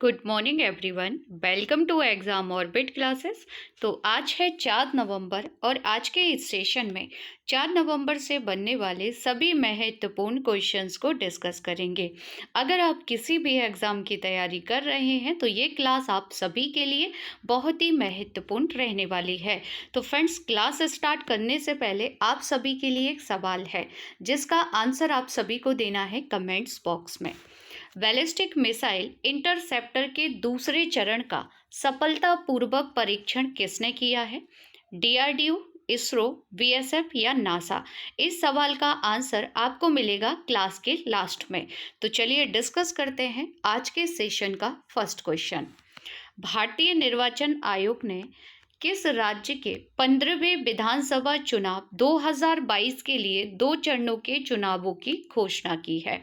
Good morning everyone, welcome to exam orbit classes. तो आज है 4 नवंबर और आज के इस सेशन में 4 नवंबर से बनने वाले सभी महत्वपूर्ण क्वेश्चंस को डिस्कस करेंगे। अगर आप किसी भी एग्ज़ाम की तैयारी कर रहे हैं तो ये क्लास आप सभी के लिए बहुत ही महत्वपूर्ण रहने वाली है। तो फ्रेंड्स, क्लास स्टार्ट करने से पहले आप सभी के लिए एक सवाल है जिसका आंसर आप सभी को देना है कमेंट्स बॉक्स में। बैलिस्टिक मिसाइल इंटरसेप्टर के दूसरे चरण का सफलतापूर्वक परीक्षण किसने किया है? डीआरडीओ, इसरो, बीएसएफ या नासा? इस सवाल का आंसर आपको मिलेगा क्लास के लास्ट में। तो चलिए डिस्कस करते हैं आज के सेशन का फर्स्ट क्वेश्चन। भारतीय निर्वाचन आयोग ने किस राज्य के 15वें विधानसभा चुनाव 2022 के लिए 2 चरणों के चुनावों की घोषणा की है?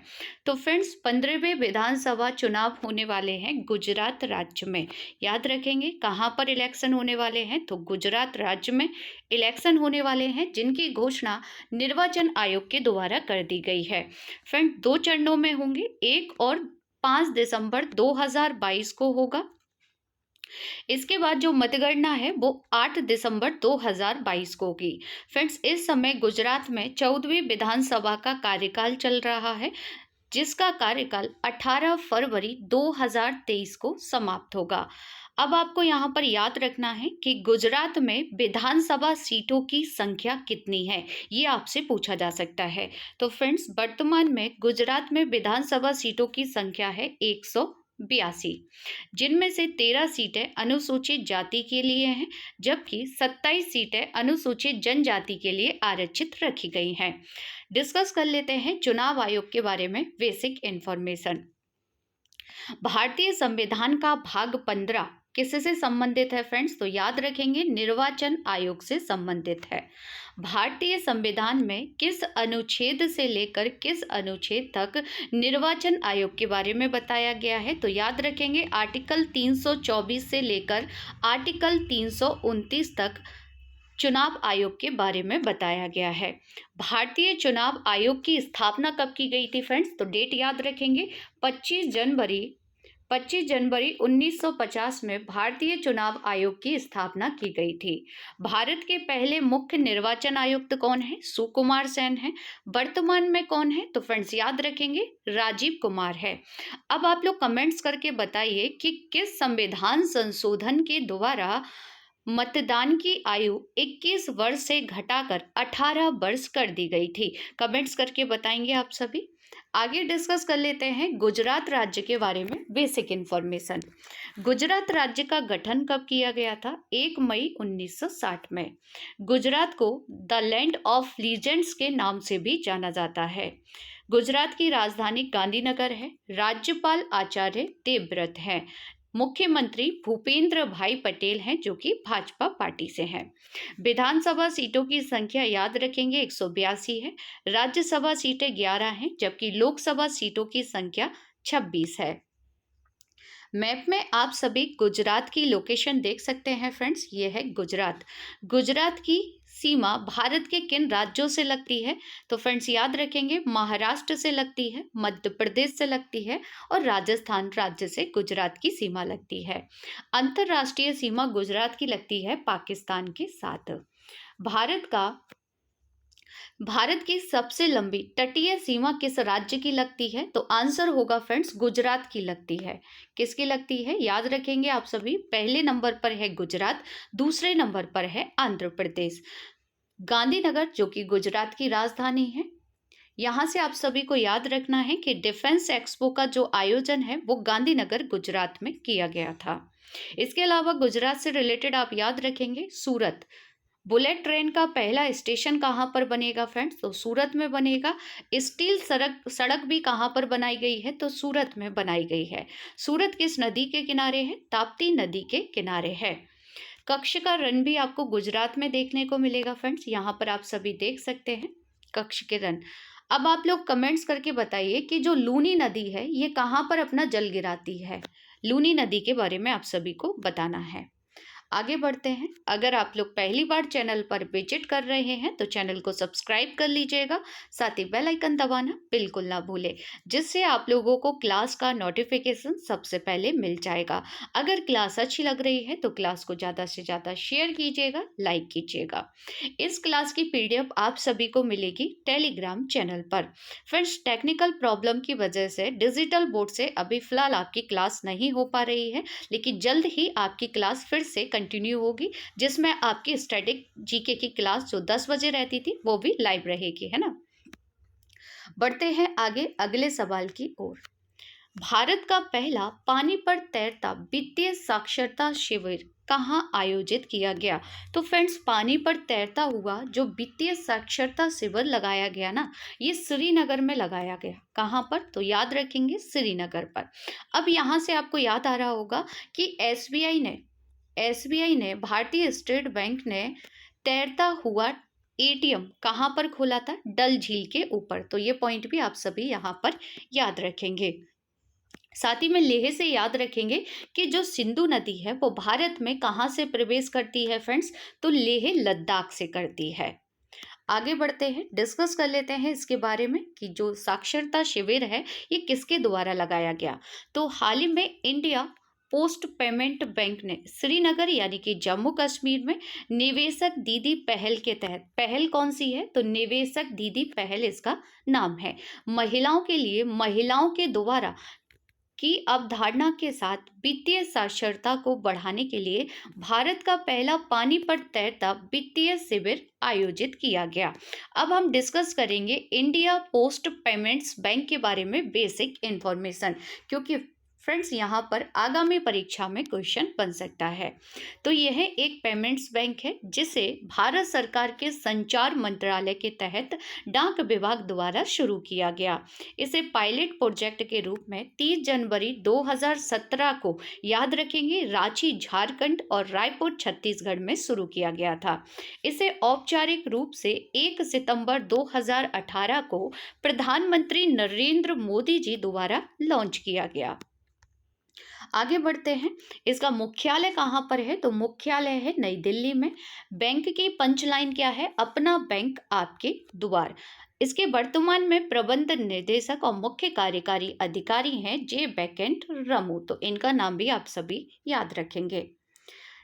तो फ्रेंड्स, 15वें विधानसभा चुनाव होने वाले हैं गुजरात राज्य में। याद रखेंगे कहाँ पर इलेक्शन होने वाले हैं, तो गुजरात राज्य में इलेक्शन होने वाले हैं जिनकी घोषणा निर्वाचन आयोग के द्वारा कर दी गई है। फ्रेंड, 2 चरणों में होंगे, 1 और 5 दिसंबर 2022 को होगा। इसके बाद जो मतगणना है वो 8 दिसंबर 2022 को होगी। फ्रेंड्स, इस समय गुजरात में 14वीं विधानसभा का कार्यकाल चल रहा है जिसका कार्यकाल 18 फरवरी 2023 को समाप्त होगा। अब आपको यहाँ पर याद रखना है कि गुजरात में विधानसभा सीटों की संख्या कितनी है, ये आपसे पूछा जा सकता है। तो फ्रेंड्स, वर्तमान में गुजरात में विधानसभा सीटों की संख्या है 182, जिनमें से 13 सीटें अनुसूचित जाति के लिए हैं जबकि 27 सीटें अनुसूचित जनजाति के लिए आरक्षित रखी गई हैं। डिस्कस कर लेते हैं चुनाव आयोग के बारे में बेसिक इंफॉर्मेशन। भारतीय संविधान का भाग 15 किससे संबंधित है फ्रेंड्स? तो याद रखेंगे निर्वाचन आयोग से संबंधित है। भारतीय संविधान में किस अनुच्छेद से लेकर किस अनुच्छेद तक निर्वाचन आयोग के बारे में बताया गया है? तो याद रखेंगे आर्टिकल 324 से लेकर आर्टिकल 329 तक चुनाव आयोग के बारे में बताया गया है। भारतीय चुनाव आयोग की स्थापना कब की गई थी फ्रेंड्स? तो डेट याद रखेंगे 25 जनवरी 1950 में भारतीय चुनाव आयोग की स्थापना की गई थी। भारत के पहले मुख्य निर्वाचन आयुक्त कौन है? सुकुमार सेन है। वर्तमान में कौन है? तो फ्रेंड्स याद रखेंगे राजीव कुमार है। अब आप लोग कमेंट्स करके बताइए कि किस संविधान संशोधन के द्वारा मतदान की आयु 21 वर्ष से घटाकर 18 वर्ष कर दी गई थी? कमेंट्स करके बताएंगे आप सभी। आगे डिस्कस कर लेते हैं गुजरात राज्य के बारे में बेसिक इंफॉर्मेशन। गुजरात राज्य का गठन कब किया गया था? 1 मई 1960 में। गुजरात को द लैंड ऑफ लीजेंड्स के नाम से भी जाना जाता है। गुजरात की राजधानी गांधीनगर है। राज्यपाल आचार्य देवव्रत हैं। मुख्यमंत्री भूपेंद्र भाई पटेल हैं जो कि भाजपा पार्टी से हैं। विधानसभा सीटों की संख्या याद रखेंगे 182 है। राज्यसभा सीटें 11 हैं जबकि लोकसभा सीटों की संख्या 26 है। मैप में आप सभी गुजरात की लोकेशन देख सकते हैं फ्रेंड्स, ये है गुजरात। गुजरात की सीमा भारत के किन राज्यों से लगती है? तो फ्रेंड्स याद रखेंगे महाराष्ट्र से लगती है, मध्य प्रदेश से लगती है और राजस्थान राज्य से गुजरात की सीमा लगती है। अंतर्राष्ट्रीय सीमा गुजरात की लगती है पाकिस्तान के साथ। भारत की सबसे लंबी तटीय सीमा किस राज्य की लगती है? तो आंसर होगा फ्रेंड्स गुजरात की लगती है। किसकी लगती है? याद रखेंगे आप सभी, पहले नंबर पर है गुजरात, दूसरे नंबर पर है आंध्र प्रदेश। गांधीनगर जो कि गुजरात की राजधानी है, यहाँ से आप सभी को याद रखना है कि डिफेंस एक्सपो का जो आयोजन है वो गांधीनगर गुजरात में किया गया था। इसके अलावा गुजरात से रिलेटेड आप याद रखेंगे सूरत। बुलेट ट्रेन का पहला स्टेशन कहाँ पर बनेगा फ्रेंड्स? तो सूरत में बनेगा। स्टील सड़क भी कहाँ पर बनाई गई है? तो सूरत में बनाई गई है। सूरत किस नदी के किनारे है? ताप्ती नदी के किनारे है। कच्छ का रण भी आपको गुजरात में देखने को मिलेगा फ्रेंड्स, यहाँ पर आप सभी देख सकते हैं कच्छ के रण। अब आप लोग कमेंट्स करके बताइए कि जो लूनी नदी है ये कहाँ पर अपना जल गिराती है? लूनी नदी के बारे में आप सभी को बताना है। आगे बढ़ते हैं। अगर आप लोग पहली बार चैनल पर विजिट कर रहे हैं तो चैनल को सब्सक्राइब कर लीजिएगा, साथ ही बेल आइकन दबाना बिल्कुल ना भूलें, जिससे आप लोगों को क्लास का नोटिफिकेशन सबसे पहले मिल जाएगा। अगर क्लास अच्छी लग रही है तो क्लास को ज़्यादा से ज़्यादा शेयर कीजिएगा, लाइक कीजिएगा। इस क्लास की पीडीएफ आप सभी को मिलेगी टेलीग्राम चैनल पर। फ्रेंड्स, टेक्निकल प्रॉब्लम की वजह से डिजिटल बोर्ड से अभी फ़िलहाल आपकी क्लास नहीं हो पा रही है, लेकिन जल्द ही आपकी क्लास फिर से कंटिन्यू होगी, जिसमें आपकी स्टैटिक जीके की क्लास जो 10 बजे रहती थी वो भी लाइव रहेगी, है ना। बढ़ते हैं आगे अगले सवाल की ओर। भारत का पहला पानी पर तैरता वित्तीय साक्षरता शिविर कहाँ आयोजित किया गया? तो फ्रेंड्स, पानी पर तैरता हुआ जो वित्तीय साक्षरता शिविर लगाया गया ना, ये श्रीनगर में लगाया गया। कहाँ पर? तो याद रखेंगे श्रीनगर पर। अब यहाँ से आपको याद आ रहा होगा कि एसबीआई ने भारतीय स्टेट बैंक ने तैरता हुआ एटीएम कहाँ पर खोला था? डल झील के ऊपर। तो ये पॉइंट भी आप सभी यहाँ पर याद रखेंगे। साथ ही में लेह से याद रखेंगे कि जो सिंधु नदी है वो भारत में कहाँ से प्रवेश करती है फ्रेंड्स? तो लेह लद्दाख से करती है। आगे बढ़ते हैं, डिस्कस कर लेते हैं इसके बारे में कि जो साक्षरता शिविर है ये किसके द्वारा लगाया गया। तो हाल ही में इंडिया पोस्ट पेमेंट बैंक ने श्रीनगर यानी कि जम्मू कश्मीर में निवेशक दीदी पहल के तहत, पहल कौन सी है? तो निवेशक दीदी पहल इसका नाम है। महिलाओं के लिए महिलाओं के द्वारा की अवधारणा के साथ वित्तीय साक्षरता को बढ़ाने के लिए भारत का पहला पानी पर तैरता वित्तीय शिविर आयोजित किया गया। अब हम डिस्कस करेंगे इंडिया पोस्ट पेमेंट्स बैंक के बारे में बेसिक इंफॉर्मेशन, क्योंकि फ्रेंड्स यहाँ पर आगामी परीक्षा में क्वेश्चन बन सकता है। तो यह एक पेमेंट्स बैंक है जिसे भारत सरकार के संचार मंत्रालय के तहत डाक विभाग द्वारा शुरू किया गया। इसे पायलट प्रोजेक्ट के रूप में 30 जनवरी 2017 को, याद रखेंगे, रांची झारखंड और रायपुर छत्तीसगढ़ में शुरू किया गया था। इसे औपचारिक रूप से 1 सितंबर 2018 को प्रधानमंत्री नरेंद्र मोदी जी द्वारा लॉन्च किया गया। आगे बढ़ते हैं, इसका मुख्यालय कहाँ पर है? तो मुख्यालय है नई दिल्ली में। बैंक की पंचलाइन क्या है? अपना बैंक आपके द्वार। इसके वर्तमान में प्रबंध निदेशक और मुख्य कार्यकारी अधिकारी हैं जे बैकेंट रमू। तो इनका नाम भी आप सभी याद रखेंगे।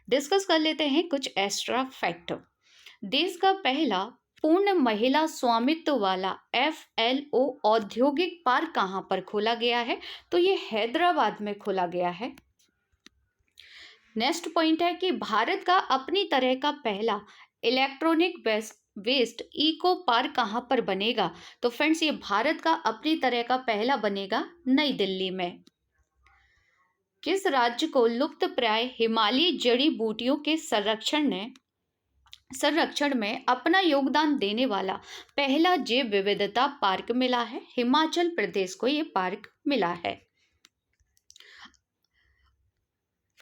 डिस्कस कर लेते हैं कुछ एक्स्ट्रा फैक्ट। देश का पहला पूर्ण महिला स्वामित्व वाला FLO औद्योगिक पार्क कहाँ पर खोला गया है? तो ये हैदराबाद में खोला गया है। नेक्स्ट पॉइंट है कि भारत का अपनी तरह का पहला इलेक्ट्रॉनिक वेस्ट इको पार्क कहाँ पर बनेगा? तो फ्रेंड्स, ये भारत का अपनी तरह का पहला बनेगा नई दिल्ली में। किस राज्य को लुप्तप्राय हिमालयी जड़ी बूटियों के संरक्षण में अपना योगदान देने वाला पहला जैव विविधता पार्क मिला है? हिमाचल प्रदेश को ये पार्क मिला है।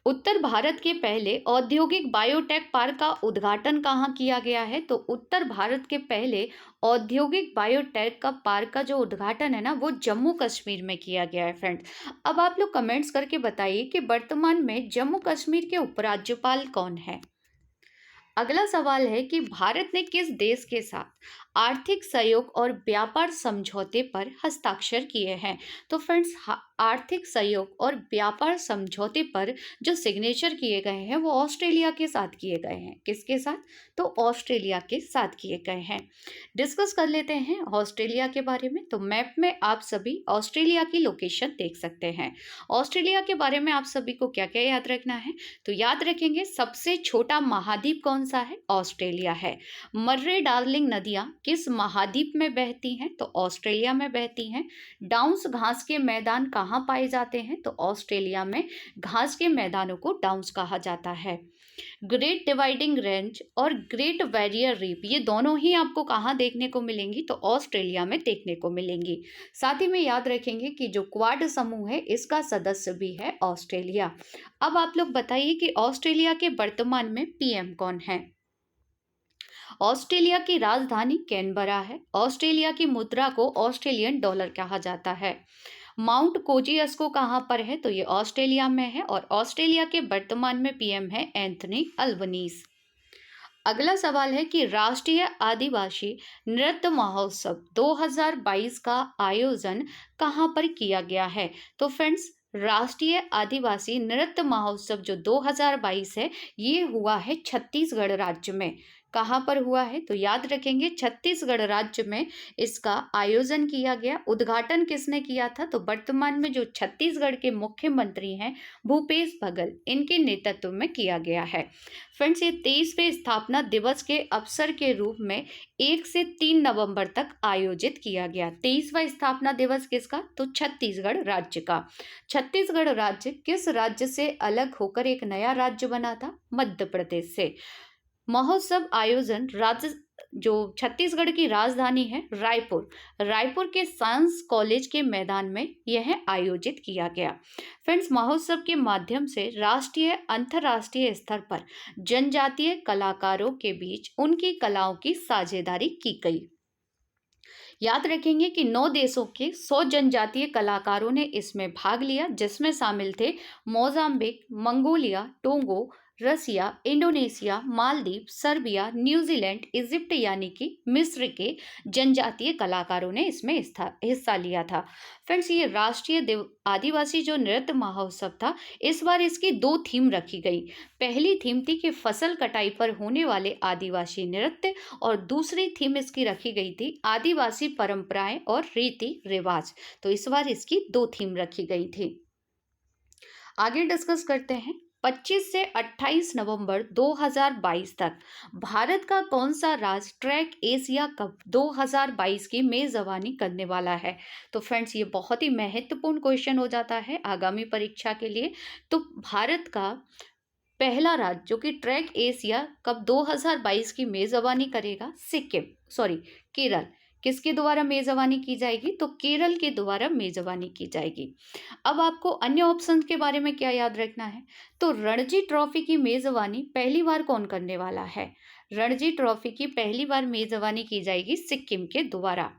उत्तर भारत के पहले औद्योगिक बायोटेक पार्क का उद्घाटन कहाँ किया गया है? तो उत्तर भारत के पहले औद्योगिक बायोटेक का पार्क का जो उद्घाटन है ना, वो जम्मू कश्मीर में किया गया है। फ्रेंड, अब आप लोग कमेंट्स करके बताइए कि वर्तमान में जम्मू कश्मीर के उपराज्यपाल कौन है। अगला सवाल है कि भारत ने किस देश के साथ आर्थिक सहयोग और व्यापार समझौते पर हस्ताक्षर किए हैं? तो फ्रेंड्स, आर्थिक सहयोग और व्यापार समझौते पर जो सिग्नेचर किए गए हैं वो ऑस्ट्रेलिया के साथ किए गए हैं। किसके साथ? तो ऑस्ट्रेलिया के साथ किए गए हैं। डिस्कस कर लेते हैं ऑस्ट्रेलिया के बारे में। तो मैप में आप सभी ऑस्ट्रेलिया की लोकेशन देख सकते हैं। ऑस्ट्रेलिया के बारे में आप सभी को क्या क्या याद रखना है? तो याद रखेंगे, सबसे छोटा महाद्वीप कौन सा है? ऑस्ट्रेलिया है। मर्रे डार्लिंग नदियां किस महाद्वीप में बहती हैं? तो ऑस्ट्रेलिया में बहती हैं। डाउन्स घास के मैदान कहाँ पाए जाते हैं? तो ऑस्ट्रेलिया में घास के मैदानों को डाउन्स कहा जाता है। ग्रेट डिवाइडिंग रेंज और ग्रेट बैरियर रीफ, ये दोनों ही आपको कहाँ देखने को मिलेंगी? तो ऑस्ट्रेलिया में देखने को मिलेंगी। साथ ही में याद रखेंगे कि जो क्वाड समूह है इसका सदस्य भी है ऑस्ट्रेलिया। अब आप लोग बताइए कि ऑस्ट्रेलिया के वर्तमान में PM कौन है? ऑस्ट्रेलिया की राजधानी कैनबरा है। ऑस्ट्रेलिया की मुद्रा को ऑस्ट्रेलियन डॉलर कहा जाता है। माउंट कोजियस्को कहाँ पर है? तो ये ऑस्ट्रेलिया में है और ऑस्ट्रेलिया के वर्तमान में पीएम है एंथनी अल्बनीज। अगला सवाल है कि राष्ट्रीय आदिवासी नृत्य महोत्सव 2022 का आयोजन कहाँ पर किया गया है? तो फ्रेंड्स, राष्ट्रीय आदिवासी नृत्य महोत्सव जो 2022 है, ये हुआ है छत्तीसगढ़ राज्य में। कहाँ पर हुआ है? तो याद रखेंगे, छत्तीसगढ़ राज्य में इसका आयोजन किया गया। उद्घाटन किसने किया था? तो वर्तमान में जो छत्तीसगढ़ के मुख्यमंत्री हैं भूपेश बघेल, इनके नेतृत्व में किया गया है। फ्रेंड्स, ये 23वें स्थापना दिवस के अवसर के रूप में 1 से 3 नवंबर तक आयोजित किया गया। 23वां स्थापना दिवस किसका? तो छत्तीसगढ़ राज्य का। छत्तीसगढ़ राज्य किस राज्य से अलग होकर एक नया राज्य बना था? मध्य प्रदेश से। महोत्सव आयोजन राज्य जो छत्तीसगढ़ की राजधानी है रायपुर, रायपुर के साइंस कॉलेज के मैदान में यह आयोजित किया गया। फ्रेंड्स, महोत्सव के माध्यम से राष्ट्रीय अंतर्राष्ट्रीय स्तर पर जनजातीय कलाकारों के बीच उनकी कलाओं की साझेदारी की गई। याद रखेंगे कि 9 देशों के 100 जनजातीय कलाकारों ने इसमें भाग लिया, जिसमें शामिल थे Mozambique, Mongolia, Tonga, Russia, Indonesia, Maldives, Serbia, New Zealand, Egypt यानी कि मिस्र के जनजातीय कलाकारों ने इसमें हिस्सा लिया था। फ्रेंड्स, ये राष्ट्रीय आदिवासी जो नृत्य महोत्सव था, इस बार इसकी 2 थीम रखी गई। पहली थीम थी कि फसल कटाई पर होने वाले आदिवासी नृत्य और दूसरी थीम इसकी रखी गई थी आदिवासी परंपराएं और रीति रिवाज। तो इस बार इसकी 2 थीम रखी गई थी। आगे डिस्कस करते हैं। 25 से 28 नवंबर 2022 तक भारत का कौन सा राज्य ट्रैक एशिया कप 2022 की मेजबानी करने वाला है? तो फ्रेंड्स, ये बहुत ही महत्वपूर्ण क्वेश्चन हो जाता है आगामी परीक्षा के लिए। तो भारत का पहला राज्य जो कि ट्रैक एशिया कप 2022 की मेजबानी करेगा, केरल। किसके द्वारा मेजबानी की जाएगी? तो केरल के द्वारा मेजबानी की जाएगी। अब आपको अन्य ऑप्शन के बारे में क्या याद रखना है? तो रणजी ट्रॉफी की मेजबानी पहली बार कौन करने वाला है? रणजी ट्रॉफी की पहली बार मेजबानी की जाएगी सिक्किम के द्वारा।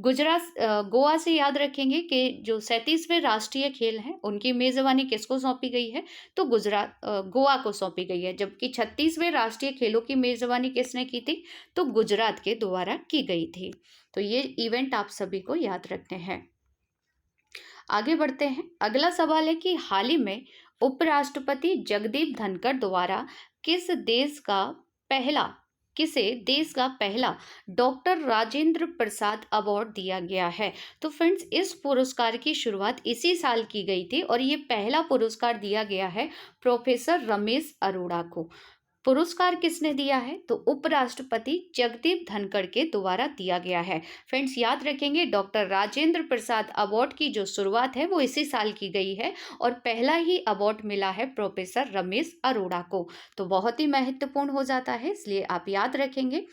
गोवा से याद रखेंगे कि जो 37वें राष्ट्रीय खेल हैं उनकी मेजबानी किसको सौंपी गई है? तो गोवा को सौंपी गई है। जबकि 36वें राष्ट्रीय खेलों की मेजबानी किसने की थी? तो गुजरात के द्वारा की गई थी। तो ये इवेंट आप सभी को याद रखने हैं। आगे बढ़ते हैं। अगला सवाल है कि हाल ही में उपराष्ट्रपति जगदीप धनखड़ द्वारा किसे देश का पहला डॉक्टर राजेंद्र प्रसाद अवार्ड दिया गया है? तो फ्रेंड्स, इस पुरस्कार की शुरुआत इसी साल की गई थी और ये पहला पुरस्कार दिया गया है प्रोफेसर रमेश अरोड़ा को। पुरस्कार किसने दिया है? तो उपराष्ट्रपति जगदीप धनखड़ के द्वारा दिया गया है। फ्रेंड्स, याद रखेंगे डॉक्टर राजेंद्र प्रसाद अवार्ड की जो शुरुआत है वो इसी साल की गई है और पहला ही अवार्ड मिला है प्रोफेसर रमेश अरोड़ा को। तो बहुत ही महत्वपूर्ण हो जाता है, इसलिए आप याद रखेंगे।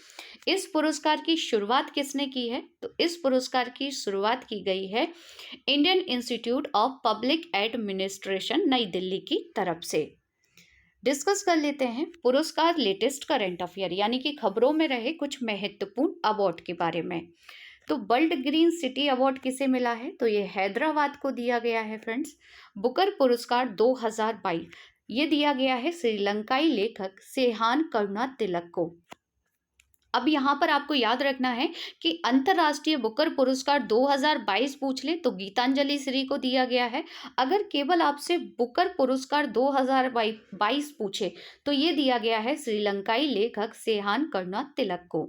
इस पुरस्कार की शुरुआत किसने की है? तो इस पुरस्कार की शुरुआत की गई है Indian institute of public administration नई दिल्ली की तरफ से। डिस्कस कर लेते हैं पुरस्कार लेटेस्ट करंट अफेयर, यानी कि खबरों में रहे कुछ महत्वपूर्ण अवार्ड के बारे में। तो वर्ल्ड ग्रीन सिटी अवार्ड किसे मिला है? तो ये हैदराबाद को दिया गया है। फ्रेंड्स, बुकर पुरस्कार 2022 ये दिया गया है श्रीलंकाई लेखक सेहान करुणातिलक को। अब यहाँ पर आपको याद रखना है कि अंतर्राष्ट्रीय बुकर पुरस्कार 2022 पूछ ले तो गीतांजलि श्री को दिया गया है। अगर केवल आपसे बुकर पुरस्कार 2022 पूछे तो ये दिया गया है श्रीलंकाई लेखक सेहान करुणातिलक को।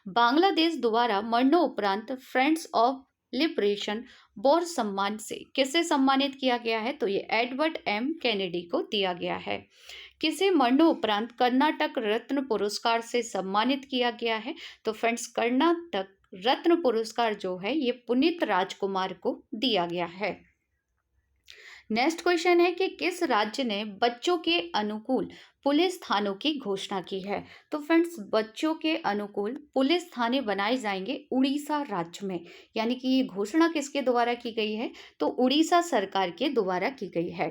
बांग्लादेश द्वारा मरणोपरांत फ्रेंड्स ऑफ लिबरेशन वॉर सम्मान से किसे सम्मानित किया गया है? तो ये एडवर्ड एम कैनेडी को दिया गया है। किसे मरणोपरांत कर्नाटक रत्न पुरस्कार से सम्मानित किया गया है? तो फ्रेंड्स, कर्नाटक रत्न पुरस्कार जो है ये पुनीत राजकुमार को दिया गया है। नेक्स्ट क्वेश्चन है कि किस राज्य ने बच्चों के अनुकूल पुलिस थानों की घोषणा की है। तो फ्रेंड्स, बच्चों के अनुकूल पुलिस थाने बनाए जाएंगे उड़ीसा राज्य में। यानी कि ये घोषणा किसके द्वारा की गई है, तो उड़ीसा सरकार के द्वारा की गई है।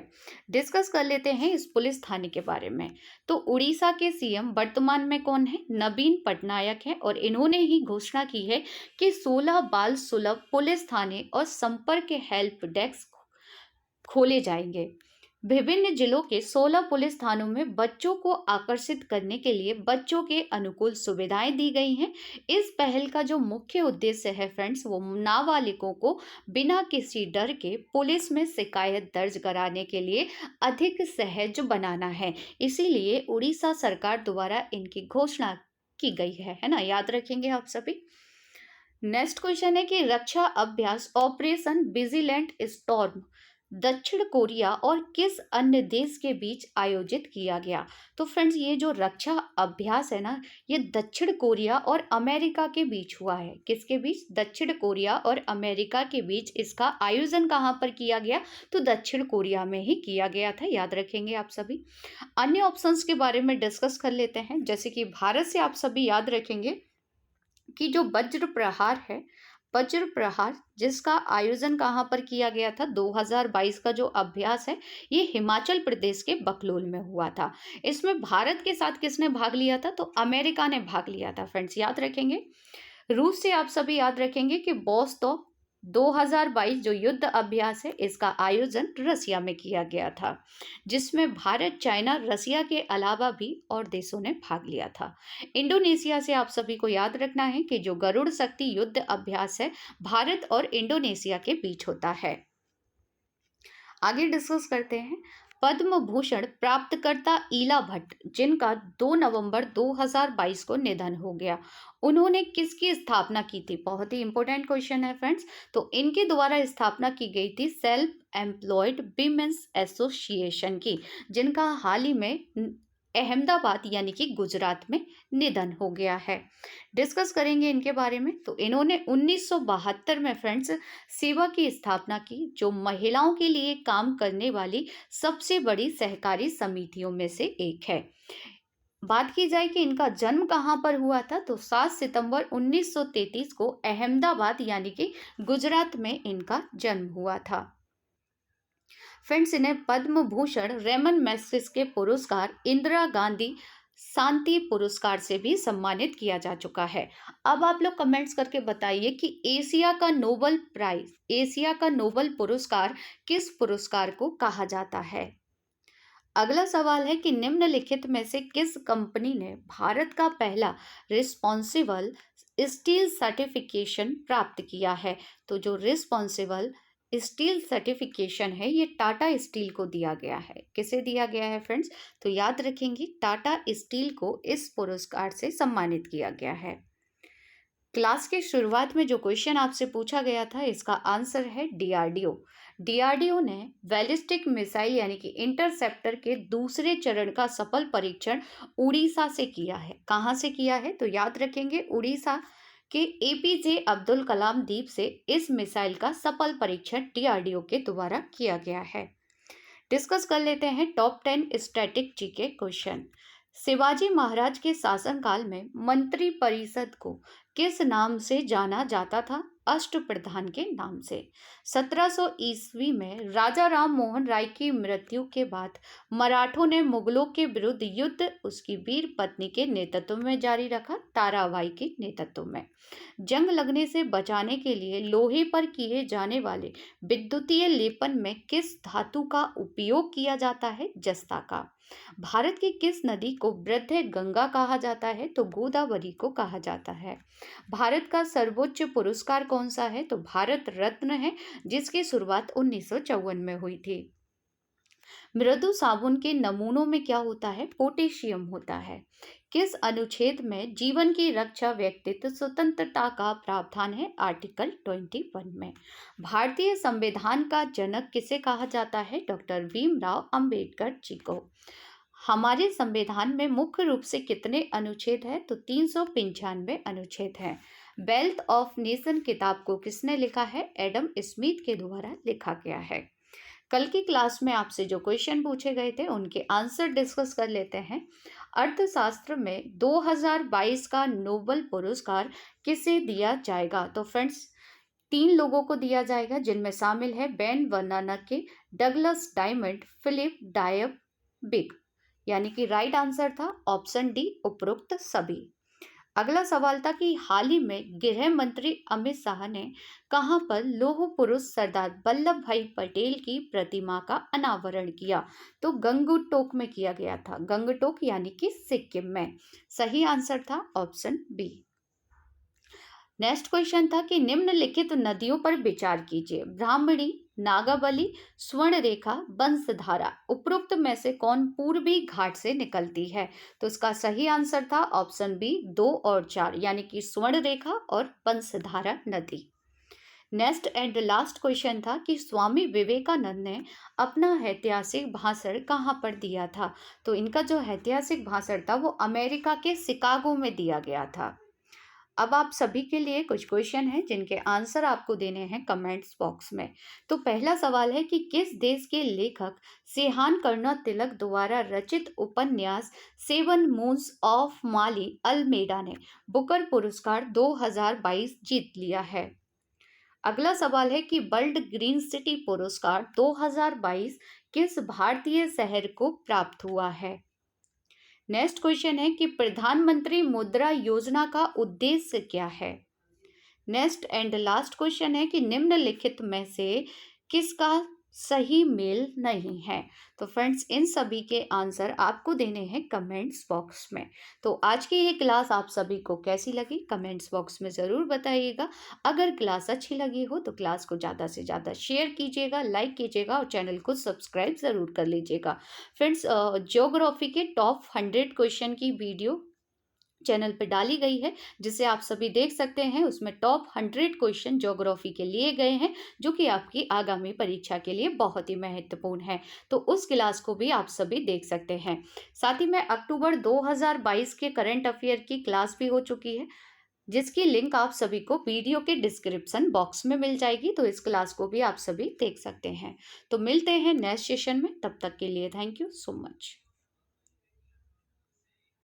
डिस्कस कर लेते हैं इस पुलिस थाने के बारे में। तो उड़ीसा के सीएम वर्तमान में कौन है, नवीन पटनायक है, और इन्होंने ही घोषणा की है कि 16 बाल सुलभ पुलिस थाने और संपर्क हेल्प डेस्क खोले जाएंगे। विभिन्न जिलों के 16 पुलिस थानों में बच्चों को आकर्षित करने के लिए बच्चों के अनुकूल सुविधाएं दी गई हैं। इस पहल का जो मुख्य उद्देश्य है फ्रेंड्स, वो नाबालिगों को बिना किसी डर के पुलिस में शिकायत दर्ज कराने के लिए अधिक सहज बनाना है। इसीलिए उड़ीसा सरकार द्वारा इनकी घोषणा की गई है ना, याद रखेंगे आप सभी। नेक्स्ट क्वेश्चन है कि रक्षा अभ्यास ऑपरेशन विजिलेंट स्टॉर्म दक्षिण कोरिया और किस अन्य देश के बीच आयोजित किया गया। तो फ्रेंड्स, ये जो रक्षा अभ्यास है ना, ये दक्षिण कोरिया और अमेरिका के बीच हुआ है। किसके बीच, दक्षिण कोरिया और अमेरिका के बीच इसका आयोजन कहाँ पर किया गया, तो दक्षिण कोरिया में ही किया गया था, याद रखेंगे आप सभी। अन्य ऑप्शंस के बारे में डिस्कस कर लेते हैं। जैसे कि भारत से आप सभी याद रखेंगे कि जो वज्र प्रहार है, वज्र प्रहार जिसका आयोजन कहाँ पर किया गया था, 2022 का जो अभ्यास है ये हिमाचल प्रदेश के बकलोल में हुआ था। इसमें भारत के साथ किसने भाग लिया था, तो अमेरिका ने भाग लिया था फ्रेंड्स, याद रखेंगे। रूस से आप सभी याद रखेंगे कि बोस्टॉक 2022 जो युद्ध अभ्यास है इसका आयोजन रसिया में किया गया था, जिसमें भारत, चाइना, रसिया के अलावा भी और देशों ने भाग लिया था। इंडोनेशिया से आप सभी को याद रखना है कि जो गरुड़ शक्ति युद्ध अभ्यास है भारत और इंडोनेशिया के बीच होता है। आगे डिस्कस करते हैं। पद्म भूषण प्राप्तकर्ता ईला भट्ट, जिनका 2 नवंबर 2022 को निधन हो गया, उन्होंने किसकी स्थापना की थी। बहुत ही इंपॉर्टेंट क्वेश्चन है फ्रेंड्स। तो इनके द्वारा स्थापना की गई थी सेल्फ एम्प्लॉयड विमेंस एसोसिएशन की, जिनका हाल ही में अहमदाबाद यानी कि गुजरात में निधन हो गया है। डिस्कस करेंगे इनके बारे में। तो इन्होंने 1972 में फ्रेंड्स सेवा की स्थापना की, जो महिलाओं के लिए काम करने वाली सबसे बड़ी सहकारी समितियों में से एक है। बात की जाए कि इनका जन्म कहाँ पर हुआ था, तो 7 सितंबर 1933 को अहमदाबाद यानी कि गुजरात में इनका जन्म हुआ था। फ्रेंड्स, इन्हें पद्म भूषण, रेमन मैग्सेसे पुरस्कार, इंदिरा गांधी शांति पुरस्कार से भी सम्मानित किया जा चुका है। अब आप लोग कमेंट्स करके बताइए कि एशिया का नोबेल प्राइज, एशिया का नोबेल पुरस्कार किस पुरस्कार को कहा जाता है। अगला सवाल है कि निम्नलिखित में से किस कंपनी ने भारत का पहला रिस्पॉन्सिबल स्टील सर्टिफिकेशन प्राप्त किया है। तो जो रिस्पॉन्सिबल स्टील सर्टिफिकेशन है ये टाटा स्टील को दिया गया है। किसे दिया गया है फ्रेंड्स, तो याद रखेंगे टाटा स्टील को इस पुरस्कार से सम्मानित किया गया है। क्लास के शुरुआत में जो क्वेश्चन आपसे पूछा गया था इसका आंसर है डीआरडीओ। डीआरडीओ ने बैलिस्टिक मिसाइल यानी कि इंटरसेप्टर के दूसरे चरण का सफल परीक्षण उड़ीसा से किया है। कहाँ से किया है, तो याद रखेंगे उड़ीसा के एपीजे अब्दुल कलाम द्वीप से इस मिसाइल का सफल परीक्षण डीआरडीओ के द्वारा किया गया है। डिस्कस कर लेते हैं top 10 static GK question. Shivaji Maharaj के शासनकाल में मंत्री परिषद को किस नाम से जाना जाता था, अष्टप्रधान के नाम से। 1700 ईस्वी में राजा राम मोहन राय की मृत्यु के बाद मराठों ने मुगलों के विरुद्ध युद्ध उसकी वीर पत्नी के नेतृत्व में जारी रखा, ताराबाई के नेतृत्व में। जंग लगने से बचाने के लिए लोहे पर किए जाने वाले विद्युतीय लेपन में किस धातु का उपयोग किया जाता है, जस्ता का। भारत की किस नदी को वृद्ध गंगा कहा जाता है, तो गोदावरी को कहा जाता है। भारत का सर्वोच्च पुरस्कार कौन सा है, तो भारत रत्न है, जिसकी शुरुआत 1954 में हुई थी। मृदु साबुन के नमूनों में क्या होता है, पोटेशियम होता है। किस अनुच्छेद में जीवन की रक्षा व्यक्तित्व स्वतंत्रता का प्रावधान है, आर्टिकल 21 में। भारतीय संविधान का जनक किसे कहा जाता है, डॉक्टर भीमराव अंबेडकर जी को। हमारे संविधान में मुख्य रूप से कितने अनुच्छेद हैं, तो 395 अनुच्छेद हैं। वेल्थ ऑफ नेशन किताब को किसने लिखा है, एडम स्मिथ के द्वारा लिखा गया है। कल की क्लास में आपसे जो क्वेश्चन पूछे गए थे उनके आंसर डिस्कस कर लेते हैं। अर्थशास्त्र में 2022 का नोबेल पुरस्कार किसे दिया जाएगा? तो फ्रेंड्स 3 लोगों को दिया जाएगा, जिनमें शामिल है Ben Bernanke, Douglas Diamond, Philip Dybvig. यानी कि राइट आंसर था ऑप्शन डी, उपरोक्त सभी। अगला सवाल था कि हाल ही में गृह मंत्री अमित शाह ने कहां पर लौह पुरुष सरदार वल्लभ भाई पटेल की प्रतिमा का अनावरण किया? तो गंगटोक में किया गया था। गंगटोक यानी कि सिक्किम में। सही आंसर था ऑप्शन बी। नेक्स्ट क्वेश्चन था कि निम्नलिखित नदियों पर विचार कीजिए। ब्राह्मणी, नागावली, स्वर्णरेखा, बंसधारा। उपरोक्त में से कौन पूर्वी घाट से निकलती है? तो इसका सही आंसर था ऑप्शन बी 2 और 4, यानी कि स्वर्णरेखा और बंसधारा नदी। नेक्स्ट एंड लास्ट क्वेश्चन था कि स्वामी विवेकानंद ने अपना ऐतिहासिक भाषण कहाँ पर दिया था? तो इनका जो ऐतिहासिक भाषण था वो अमेरिका के शिकागो में दिया गया था। अब आप सभी के लिए कुछ क्वेश्चन हैं जिनके आंसर आपको देने हैं कमेंट्स बॉक्स में। तो पहला सवाल है कि किस देश के लेखक सेहान कर्णा तिलक द्वारा रचित उपन्यास seven moons of Mali Almeida ने बुकर पुरस्कार 2022 जीत लिया है? अगला सवाल है कि वर्ल्ड ग्रीन सिटी पुरस्कार 2022 किस भारतीय शहर को प्राप्त हुआ है? नेक्स्ट क्वेश्चन है कि प्रधानमंत्री मुद्रा योजना का उद्देश्य क्या है? नेक्स्ट एंड लास्ट क्वेश्चन है कि निम्नलिखित में से किसका सही मेल नहीं है? तो फ्रेंड्स इन सभी के आंसर आपको देने हैं कमेंट्स बॉक्स में। तो आज की ये क्लास आप सभी को कैसी लगी कमेंट्स बॉक्स में ज़रूर बताइएगा। अगर क्लास अच्छी लगी हो तो क्लास को ज़्यादा से ज़्यादा शेयर कीजिएगा, लाइक कीजिएगा और चैनल को सब्सक्राइब ज़रूर कर लीजिएगा। फ्रेंड्स ज्योग्राफी के टॉप 100 क्वेश्चन की वीडियो चैनल पे डाली गई है, जिसे आप सभी देख सकते हैं। उसमें टॉप 100 क्वेश्चन ज्योग्राफी के लिए गए हैं, जो कि आपकी आगामी परीक्षा के लिए बहुत ही महत्वपूर्ण है। तो उस क्लास को भी आप सभी देख सकते हैं। साथ ही में अक्टूबर 2022 के करंट अफेयर की क्लास भी हो चुकी है, जिसकी लिंक आप सभी को वीडियो के डिस्क्रिप्शन बॉक्स में मिल जाएगी। तो इस क्लास को भी आप सभी देख सकते हैं। तो मिलते हैं नेक्स्ट सेशन में, तब तक के लिए थैंक यू सो मच।